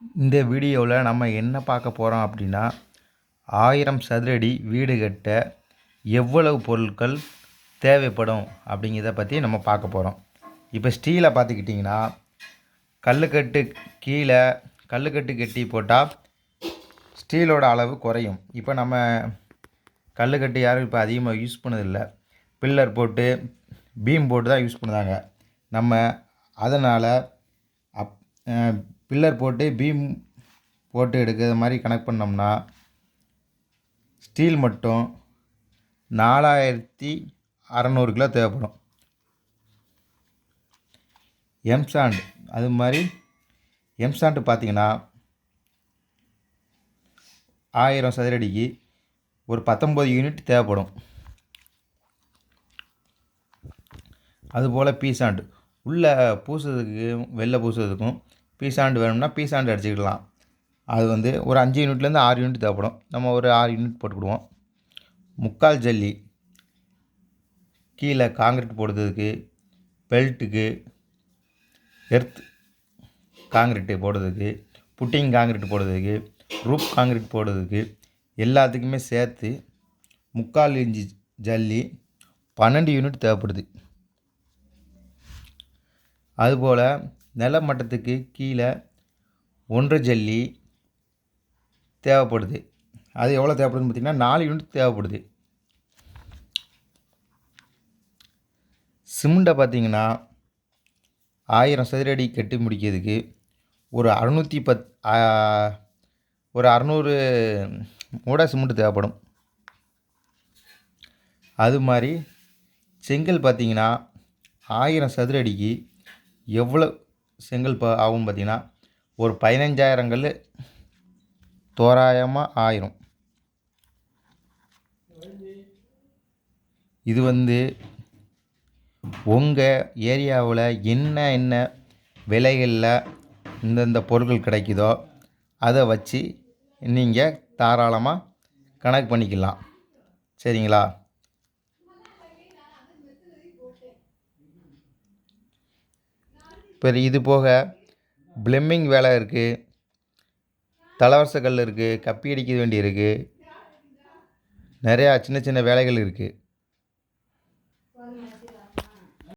இந்த வீடியோவில் நம்ம என்ன பார்க்க போகிறோம் அப்படின்னா 1000 சதுரடி வீடு கட்ட எவ்வளவு பொருட்கள் தேவைப்படும் அப்படிங்கிறத பற்றி நம்ம பார்க்க போகிறோம். இப்போ ஸ்டீலை பார்த்துக்கிட்டிங்கன்னா கல்லுக்கட்டு கீழே கல்லுக்கட்டு கட்டி போட்டால் ஸ்டீலோட அளவு குறையும். இப்போ நம்ம கல்லுக்கட்டு யாரும் இப்போ அதிகமாக யூஸ் பண்ணதில்லை, பில்லர் போட்டு பீம் போட்டு தான் யூஸ் பண்ணுறாங்க. நம்ம அதனால் பில்லர் போட்டு பீம் போட்டு எடுக்கிற மாதிரி கனெக்ட் பண்ணோம்னா ஸ்டீல் மட்டும் 4600 கிலோ தேவைப்படும். எம்சாண்ட் அது மாதிரி எம்சாண்ட் பார்த்திங்கன்னா 1000 சதுரடிக்கு ஒரு 19 யூனிட் தேவைப்படும். அதுபோல் பீசாண்ட் உள்ளே பூசுறதுக்கும் வெளில பூசுறதுக்கும் பீசாண்ட் வேணும்னா பீசாண்ட் அடிச்சுக்கலாம். அது ஒரு 5 யூனிட்லேருந்து 6 யூனிட் தேவைப்படும். நம்ம ஒரு 6 யூனிட் போட்டுக்கிடுவோம். முக்கால் ஜல்லி கீழே காங்கிரீட் போடுறதுக்கு, பெல்ட்டுக்கு, எர்த் காங்கிரீட்டு போடுறதுக்கு, புட்டிங் காங்கிரீட் போடுறதுக்கு, ரூப் காங்கிரீட் போடுறதுக்கு எல்லாத்துக்குமே சேர்த்து 3/4 இன்ச்சு ஜல்லி 12 யூனிட் தேவைப்படுது. அதுபோல் நில மட்டத்துக்கு கீழே 1 ஜல்லி தேவைப்படுது. அது எவ்வளோ தேவைப்படுதுன்னு பார்த்திங்கன்னா 4 யூனிட் தேவைப்படுது. சிமெண்ட்டை பார்த்திங்கன்னா 1000 சதுரடி கட்டி முடிக்கிறதுக்கு ஒரு 600 மூடை சிமெண்ட் தேவைப்படும். அது மாதிரி செங்கல் பார்த்திங்கன்னா 1000 சதுரடிக்கு எவ்வளோ செங்கல் ஆகும் பார்த்திங்கன்னா ஒரு 15000 கல் தோராயமாக ஆயிரும். இது உங்கள் ஏரியாவில் என்ன விலைகளில் இந்தந்த பொருட்கள் கிடைக்குதோ அதை வச்சு நீங்கள் தாராளமாக கணக்கு பண்ணிக்கலாம். சரிங்களா? இப்போ இது போக பிளம்பிங் வேலை இருக்குது, தலவரச கல் இருக்குது, கப்பி அடிக்க வேண்டி இருக்குது, நிறையா சின்ன சின்ன வேலைகள் இருக்குது.